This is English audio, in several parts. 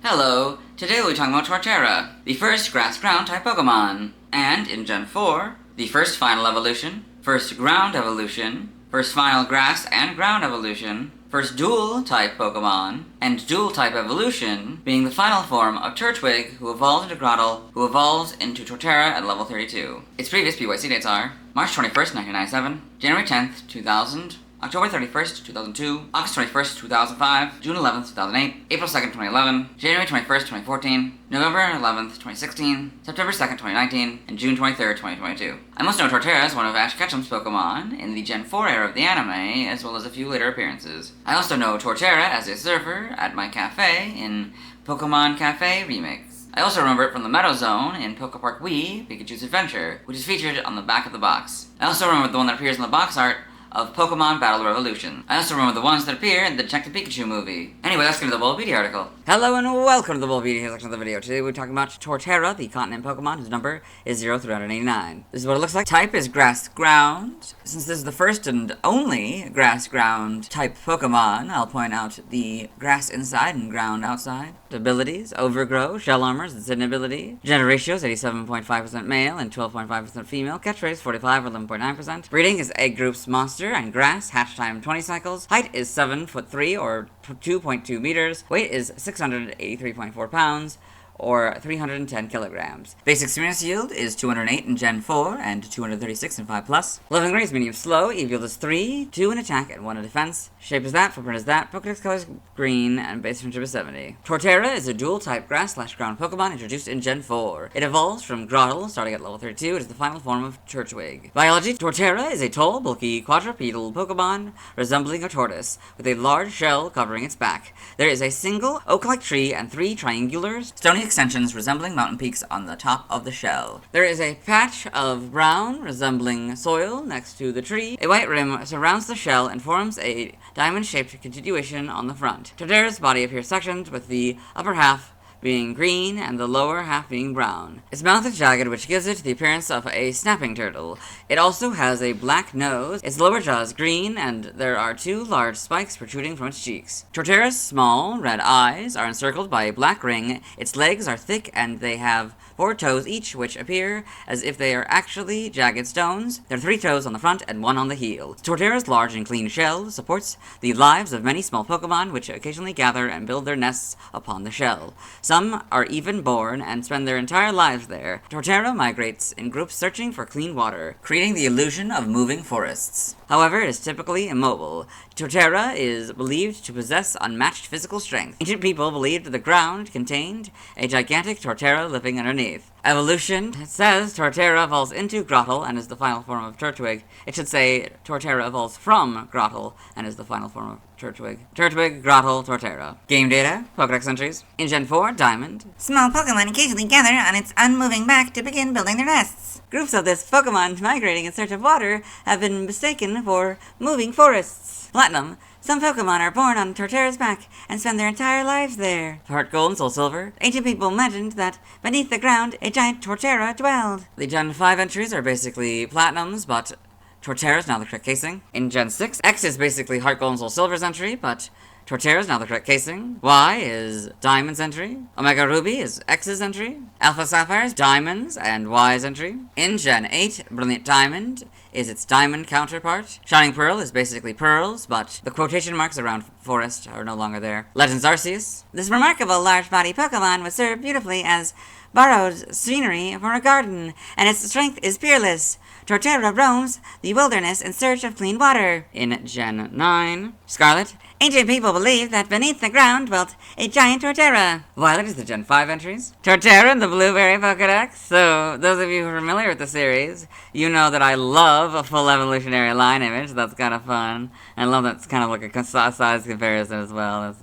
Hello, today we'll be talking about Torterra, the first grass-ground type Pokemon, and in Gen 4, the first final evolution, first ground evolution, first final grass and ground evolution, first dual type Pokemon, and dual type evolution being the final form of Turtwig, who evolves into Grottle, who evolves into Torterra at level 32. Its previous PYC dates are March 21st, 1997, January 10th, 2000, October 31st, 2002, August 21st, 2005, June 11th, 2008, April 2nd, 2011, January 21st, 2014, November 11th, 2016, September 2nd, 2019, and June 23rd, 2022. I must know Torterra as one of Ash Ketchum's Pokemon in the Gen 4 era of the anime, as well as a few later appearances. I also know Torterra as a surfer at my cafe in Pokemon Cafe Remix. I also remember it from the Meadow Zone in Pokepark Wii, Pikachu's Adventure, which is featured on the back of the box. I also remember the one that appears in the box art of Pokemon Battle Revolution. I also remember the ones that appear in the Detective Pikachu movie. Anyway, let's get to the Bulbapedia article. Hello and welcome to the Bulbapedia section of the video. Today we're talking about Torterra, the continent Pokemon, whose number is 0 through 189. This is what it looks like. Type is grass-ground. Since this is the first and only grass-ground type Pokemon, I'll point out the grass inside and ground outside. Abilities: Overgrow, Shell Armor, its hidden ability. Gender ratios: 87.5% male and 12.5% female. Catchphrase: 45 or 11.9%. Breeding is egg groups monster and grass. Hatch time 20 cycles. Height is 7'3" or 2.2 meters. Weight is 683.4 pounds. Or 310 kilograms. Basic experience yield is 208 in Gen 4 and 236 in 5+. Living rate is medium slow. EV yield is 3, 2 in attack and 1 in defense. Shape is that, footprint is that, Pokedex color is green, and base friendship is 70. Torterra is a dual type grass/ground Pokemon introduced in Gen 4. It evolves from Grottle, starting at level 32. It is the final form of Turtwig. Biology: Torterra is a tall, bulky, quadrupedal Pokemon resembling a tortoise, with a large shell covering its back. There is a single oak-like tree and 3 triangular, stony extensions resembling mountain peaks on the top of the shell. There is a patch of brown resembling soil next to the tree. A white rim surrounds the shell and forms a diamond-shaped continuation on the front. Torterra's body appears sectioned, with the upper half being green and the lower half being brown. Its mouth is jagged, which gives it the appearance of a snapping turtle. It also has a black nose. Its lower jaw is green, and there are 2 large spikes protruding from its cheeks. Torterra's small red eyes are encircled by a black ring. Its legs are thick, and they have 4 toes each, which appear as if they are actually jagged stones. There are 3 toes on the front and 1 on the heel. Torterra's large and clean shell supports the lives of many small Pokemon, which occasionally gather and build their nests upon the shell. Some are even born and spend their entire lives there. Torterra migrates in groups searching for clean water, creating the illusion of moving forests. However, it is typically immobile. Torterra is believed to possess unmatched physical strength. Ancient people believed the ground contained a gigantic Torterra living underneath. Evolution says Torterra evolves into Grottle and is the final form of Turtwig. It should say Torterra evolves from Grottle and is the final form of Turtwig. Turtwig, Grottle, Torterra. Game data, Pokedex entries. In Gen 4, Diamond. Small Pokemon occasionally gather on its unmoving back to begin building their nests. Groups of this Pokemon migrating in search of water have been mistaken for moving forests. Platinum. Some Pokemon are born on Torterra's back and spend their entire lives there. Heart Gold and Soul Silver. Ancient people imagined that beneath the ground a giant Torterra dwelled. The Gen 5 entries are basically Platinums, but Torterra is now the correct casing. In Gen 6, X is basically Heart Gold and Soul Silver's entry, but Torterra is now the correct casing. Y is Diamond's entry. Omega Ruby is X's entry. Alpha Sapphire is Diamond's and Y's entry. In Gen 8, Brilliant Diamond is its Diamond counterpart. Shining Pearl is basically Pearls, but the quotation marks around Forest are no longer there. Legends Arceus. This remarkable large-body Pokemon would serve beautifully as borrowed scenery for a garden, and its strength is peerless. Torterra roams the wilderness in search of clean water. In Gen 9, Scarlet. Ancient people believed that beneath the ground dwelt a giant Torterra. Violet is the Gen 5 entries. Torterra and the Blueberry Pokedex. So, those of you who are familiar with the series, you know that I love a full evolutionary line image. That's kind of fun. I love that it's kind of like a size comparison as well.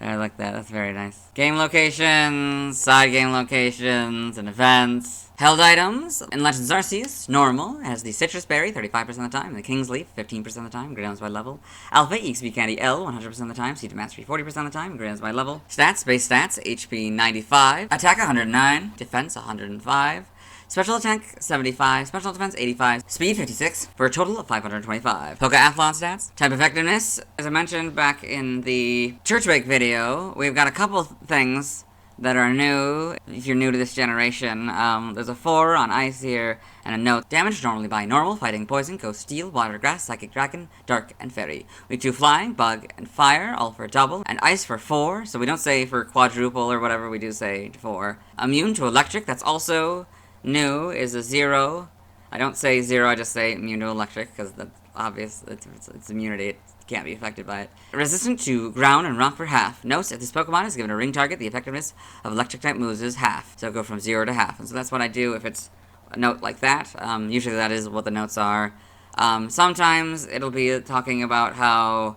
I like that. That's very nice. Game locations, side game locations, and events. Held items. In Legends Arceus, normal has the Citrus Berry 35% of the time, the King's Leaf 15% of the time, grades by level. Alpha, EXP Candy L 100% of the time, Seed to Mastery 40% of the time, grades by level. Stats, base stats, HP 95, attack 109, defense 105. Special attack, 75. Special defense, 85. Speed, 56. For a total of 525. Pokeathlon stats. Type effectiveness. As I mentioned back in the Turtwig video, we've got a couple things that are new. If you're new to this generation, there's a 4 on ice here, and a note. Damaged normally by normal, fighting, poison, ghost, steel, water, grass, psychic, dragon, dark, and fairy. We do flying, bug, and fire, all for double, and ice for 4, so we don't say for quadruple or whatever, we do say 4. Immune to electric, that's also new, is a 0. I don't say 0, I just say immune to electric, because that's obvious, it's immunity, it can't be affected by it. Resistant to ground and rock for half. Notice if this Pokemon is given a ring target, the effectiveness of electric type moves is half. So go from 0 to half. And so that's what I do if it's a note like that. Usually that is what the notes are. Sometimes it'll be talking about how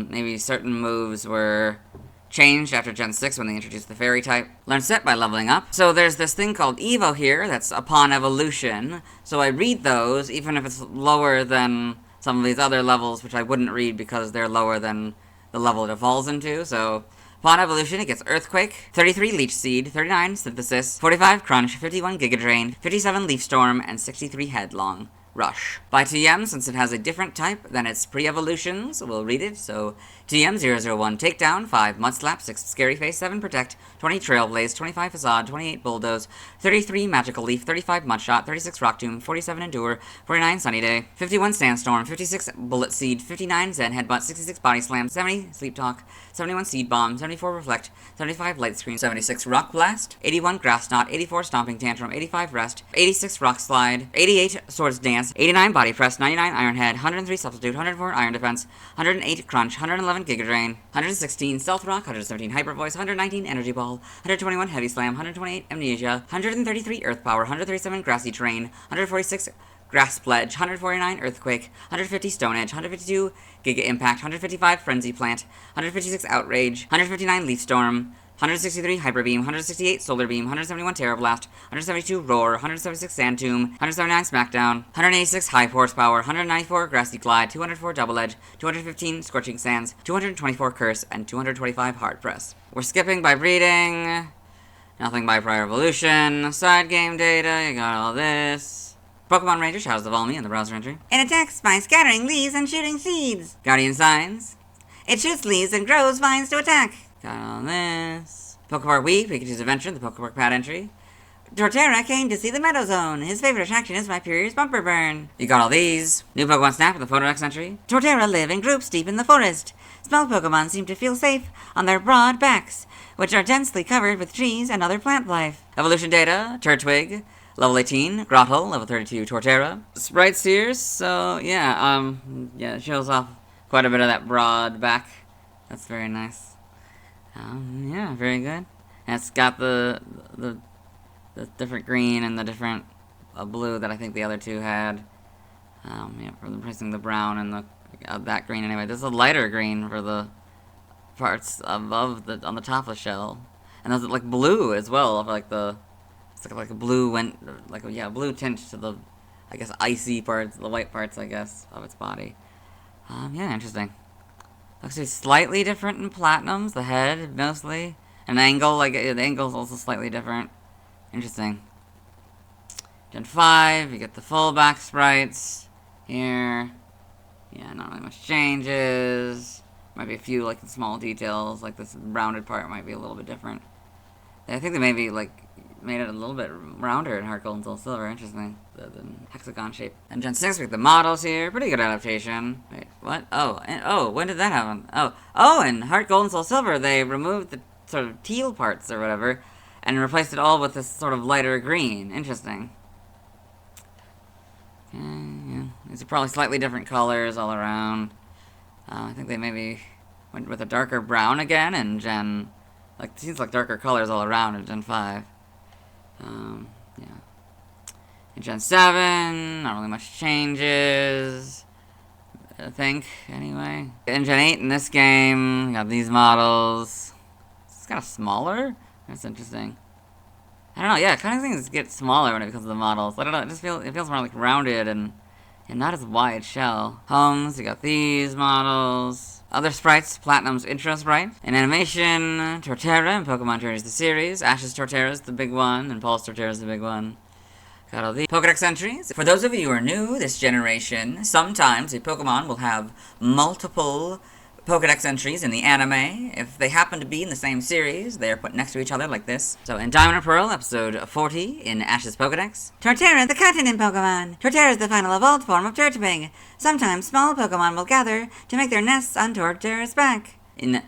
maybe certain moves were changed after Gen 6 when they introduced the fairy type. Learn set by leveling up. So there's this thing called Evo here that's upon evolution. So I read those even if it's lower than some of these other levels, which I wouldn't read because they're lower than the level it evolves into. So upon evolution, it gets Earthquake, 33 Leech Seed, 39 Synthesis, 45 Crunch, 51 Giga Drain, 57 Leaf Storm, and 63 Headlong Rush. By TM, since it has a different type than its pre-evolutions, we'll read it. So TM 001 Takedown, 5 Mudslap, 6 Scary Face, 7 Protect, 20 Trailblaze, 25 Facade, 28 Bulldoze, 33 Magical Leaf, 35 Mudshot, 36 Rock Tomb, 47 Endure, 49 Sunny Day, 51 Sandstorm, 56 Bullet Seed, 59 Zen Headbutt, 66 Body Slam, 70 Sleep Talk, 71 Seed Bomb, 74 Reflect, 75 Light Screen, 76 Rock Blast, 81 Grass Knot, 84 Stomping Tantrum, 85 Rest, 86 Rock Slide, 88 Swords Dance, 89 Body Press, 99 Iron Head, 103 Substitute, 104 Iron Defense, 108 Crunch, 111 Giga Drain, 116 Stealth Rock, 117 Hyper Voice, 119 Energy Ball, 121 Heavy Slam, 128 Amnesia, 133 Earth Power, 137 Grassy Terrain, 146 Grass Pledge, 149 Earthquake, 150 Stone Edge, 152 Giga Impact, 155 Frenzy Plant, 156 Outrage, 159 Leaf Storm, 163 Hyper Beam, 168 Solar Beam, 171 Terra Blast, 172 Roar, 176 Sand Tomb, 179 Smackdown, 186 High Horsepower, 194 Grassy Glide, 204 Double Edge, 215 Scorching Sands, 224 Curse, and 225 Hard Press. We're skipping by breeding, nothing by prior evolution, side game data, you got all this. Pokemon Ranger shadows the Volmy in the browser entry. It attacks by scattering leaves and shooting seeds. Guardian Signs. It shoots leaves and grows vines to attack. Got all this. Pokepark Week, Pikachu's Adventure, the Pokepark Pad entry. Torterra came to see the Meadow Zone. His favorite attraction is Viperior's Bumper Burn. You got all these. New Pokemon Snap in the Photodex entry. Torterra live in groups deep in the forest. Small Pokemon seem to feel safe on their broad backs, which are densely covered with trees and other plant life. Evolution data, Turtwig, level 18, Grottle, level 32, Torterra. Sprites here, so yeah, it shows off quite a bit of that broad back. That's very nice. Yeah, very good. And it's got the different green and the different blue that I think the other two had. Yeah, for replacing the brown and the that green anyway. There's a lighter green for the parts above on the top of the shell, and there's like blue as well, like it's like a blue blue tint to the, I guess, icy parts, the white parts, I guess, of its body. Yeah, interesting. Looks to be slightly different in Platinums, the head, mostly. An angle, like, the angle's also slightly different. Interesting. Gen 5, you get the full back sprites here. Yeah, not really much changes. Might be a few, like, small details, like this rounded part might be a little bit different. I think they maybe, like, made it a little bit rounder in Heart Gold and Soul Silver. Interesting. The hexagon shape. And Gen 6, we get the models here. Pretty good adaptation. Wait, what? When did that happen? In Heart Gold and Soul Silver, they removed the sort of teal parts or whatever, and replaced it all with this sort of lighter green. Interesting. Yeah. These are probably slightly different colors all around. I think they maybe went with a darker brown again in Gen... Like, it seems like darker colors all around in Gen 5. Yeah. In Gen 7, not really much changes, I think, anyway. In Gen 8, in this game, we got these models. It's kind of smaller. That's interesting. I don't know, yeah, kind of things get smaller when it comes to the models. I don't know, it feels more like rounded and not as wide shell. Homes, you got these models. Other sprites, Platinum's intro sprite. In animation, Torterra and Pokemon Journeys the series. Ash's Torterra's the big one, and Paul's Torterra's the big one. Got all these Pokedex entries. For those of you who are new this generation, sometimes a Pokemon will have multiple Pokedex entries in the anime. If they happen to be in the same series, they are put next to each other like this. So in Diamond and Pearl, episode 40 in Ash's Pokedex. Torterra, the continent Pokemon. Torterra is the final evolved form of Turtwig. Sometimes small Pokemon will gather to make their nests on Torterra's back. In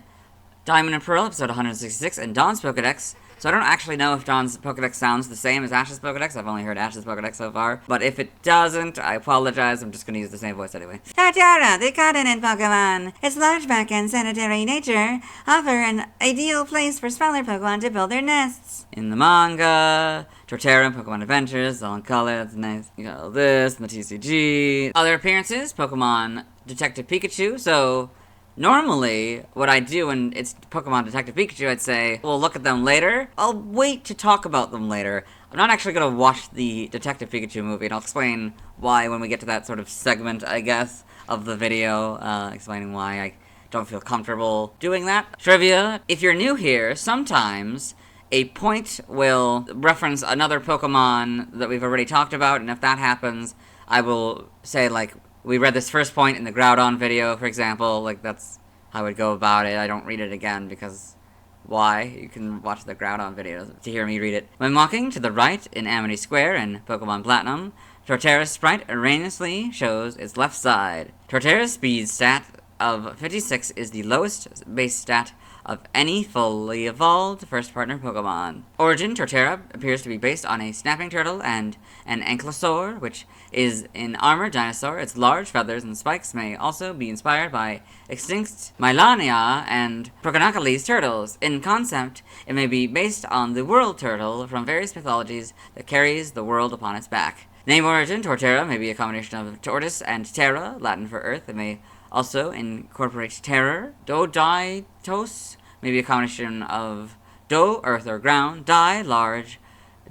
Diamond and Pearl, episode 166 in Dawn's Pokedex. So I don't actually know if Dawn's Pokedex sounds the same as Ash's Pokedex. I've only heard Ash's Pokedex so far. But if it doesn't, I apologize. I'm just going to use the same voice anyway. Torterra, the continent Pokemon. Its large back and sanitary nature offer an ideal place for smaller Pokemon to build their nests. In the manga, Torterra and Pokemon Adventures, all in color. That's nice. You got all this in the TCG. Other appearances, Pokemon Detective Pikachu. So normally, what I do when it's Pokemon Detective Pikachu, I'd say, we'll look at them later. I'll wait to talk about them later. I'm not actually going to watch the Detective Pikachu movie, and I'll explain why when we get to that sort of segment, I guess, of the video, explaining why I don't feel comfortable doing that. Trivia, if you're new here, sometimes a point will reference another Pokemon that we've already talked about, and if that happens, I will say, like, we read this first point in the Groudon video, for example. Like, that's how I would go about it. I don't read it again, because why? You can watch the Groudon video to hear me read it. When walking to the right in Amity Square in Pokemon Platinum, Torterra's sprite erroneously shows its left side. Torterra's speed stat of 56 is the lowest base stat of any fully evolved first-partner Pokemon. Origin, Torterra appears to be based on a snapping turtle and an ankylosaur, which is an armored dinosaur. Its large feathers and spikes may also be inspired by extinct Mylania and Prochnocales turtles. In concept, it may be based on the world turtle from various mythologies that carries the world upon its back. Name origin, Torterra may be a combination of tortoise and terra, Latin for earth. It may also incorporate terror. Doditos may be a combination of do, earth or ground, die, large,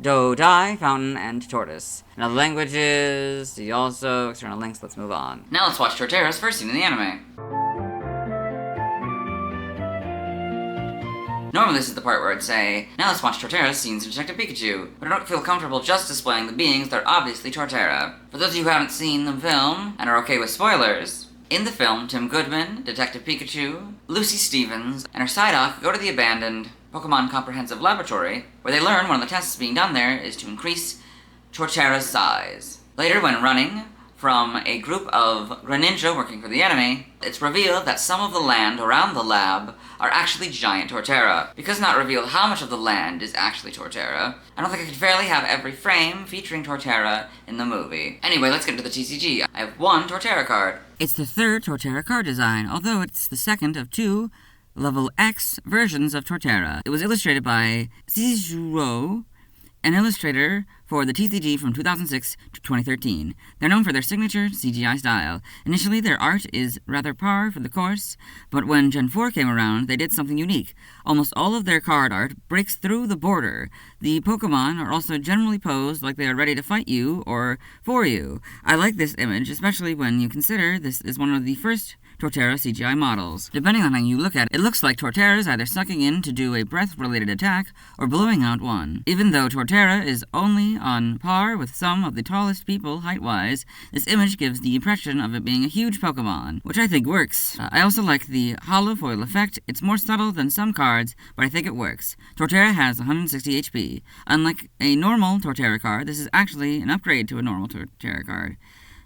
do, die, fountain, and tortoise. In other languages, see also external links. Let's move on. Now let's watch Torterra's first scene in the anime. Normally this is the part where I'd say, now let's watch Torterra's scenes in Detective Pikachu, but I don't feel comfortable just displaying the beings that are obviously Torterra. For those of you who haven't seen the film and are okay with spoilers, in the film, Tim Goodman, Detective Pikachu, Lucy Stevens, and her Psyduck go to the abandoned Pokemon Comprehensive Laboratory, where they learn one of the tests being done there is to increase Torterra's size. Later, when running from a group of Greninja working for the enemy, it's revealed that some of the land around the lab are actually giant Torterra. Because it's not revealed how much of the land is actually Torterra, I don't think I could fairly have every frame featuring Torterra in the movie. Anyway, let's get into the TCG. I have one Torterra card. It's the third Torterra card design, although it's the second of two Level X versions of Torterra. It was illustrated by Zizuro, an illustrator for the TCG from 2006 to 2013. They're known for their signature CGI style. Initially, their art is rather par for the course, but when Gen 4 came around, they did something unique. Almost all of their card art breaks through the border. The Pokemon are also generally posed like they are ready to fight you or for you. I like this image, especially when you consider this is one of the first Torterra CGI models. Depending on how you look at it, it looks like Torterra is either sucking in to do a breath-related attack or blowing out one. Even though Torterra is only on par with some of the tallest people height-wise, this image gives the impression of it being a huge Pokemon, which I think works. I also like the hollow foil effect. It's more subtle than some cards, but I think it works. Torterra has 160 HP. Unlike a normal Torterra card, this is actually an upgrade to a normal Torterra card.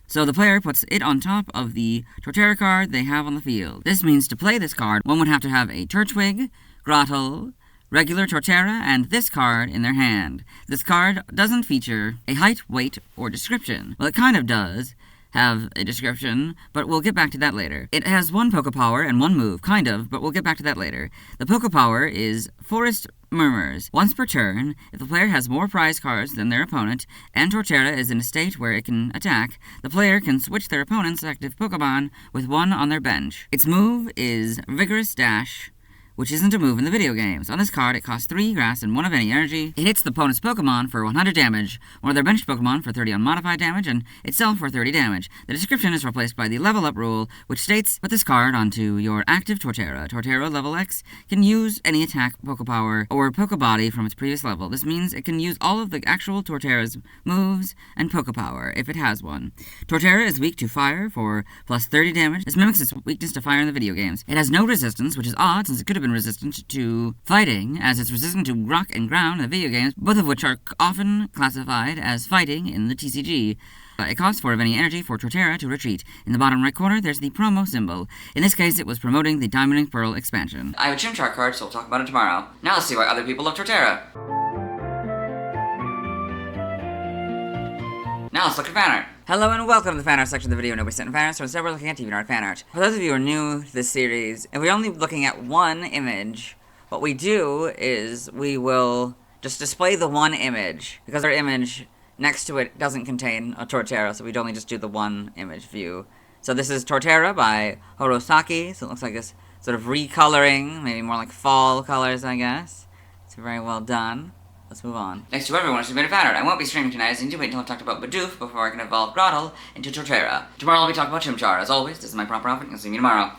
So the player puts it on top of the Torterra card they have on the field. This means to play this card, one would have to have a Turtwig, Grottle, regular Torterra, and this card in their hand. This card doesn't feature a height, weight, or description. Well, it kind of does have a description, but we'll get back to that later. It has one Pokepower and one move, kind of, but we'll get back to that later. The Pokepower is Forest Murmurs. Once per turn, if the player has more prize cards than their opponent, and Torterra is in a state where it can attack, the player can switch their opponent's active Pokemon with one on their bench. Its move is Vigorous Dash, which isn't a move in the video games. On this card, it costs 3 grass and 1 of any energy. It hits the opponent's Pokemon for 100 damage, one of their benched Pokemon for 30 unmodified damage, and itself for 30 damage. The description is replaced by the level up rule, which states, put this card onto your active Torterra. Torterra level X can use any attack, Pokepower, or Pokebody from its previous level. This means it can use all of the actual Torterra's moves and Pokepower, if it has one. Torterra is weak to fire for plus 30 damage. This mimics its weakness to fire in the video games. It has no resistance, which is odd since it could have been resistant to fighting, as it's resistant to rock and ground in the video games, both of which are often classified as fighting in the TCG. It costs 4 of any energy for Torterra to retreat. In the bottom right corner, there's the promo symbol. In this case, it was promoting the Diamond and Pearl expansion. I have a Chimchar card, so we'll talk about it tomorrow. Now let's see why other people love Torterra. Now let's look at fan art. Hello and welcome to the fan art section of the video. Nobody sent in fan art, so instead we're looking at DeviantArt fan art. For those of you who are new to this series, and we're only looking at one image, what we do is we will just display the one image, because our image next to it doesn't contain a Torterra, so we'd only just do the one image view. So this is Torterra by Horosaki, so it looks like it's sort of recoloring, maybe more like fall colors, I guess. It's very well done. Let's move on. Thanks to everyone who submitted fan art. I won't be streaming tonight, as I need to wait until I've talked about Bidoof before I can evolve Grotle into Torterra. Tomorrow I'll be talking about Chimchar. As always, this is my proper outfit, and you'll see me tomorrow.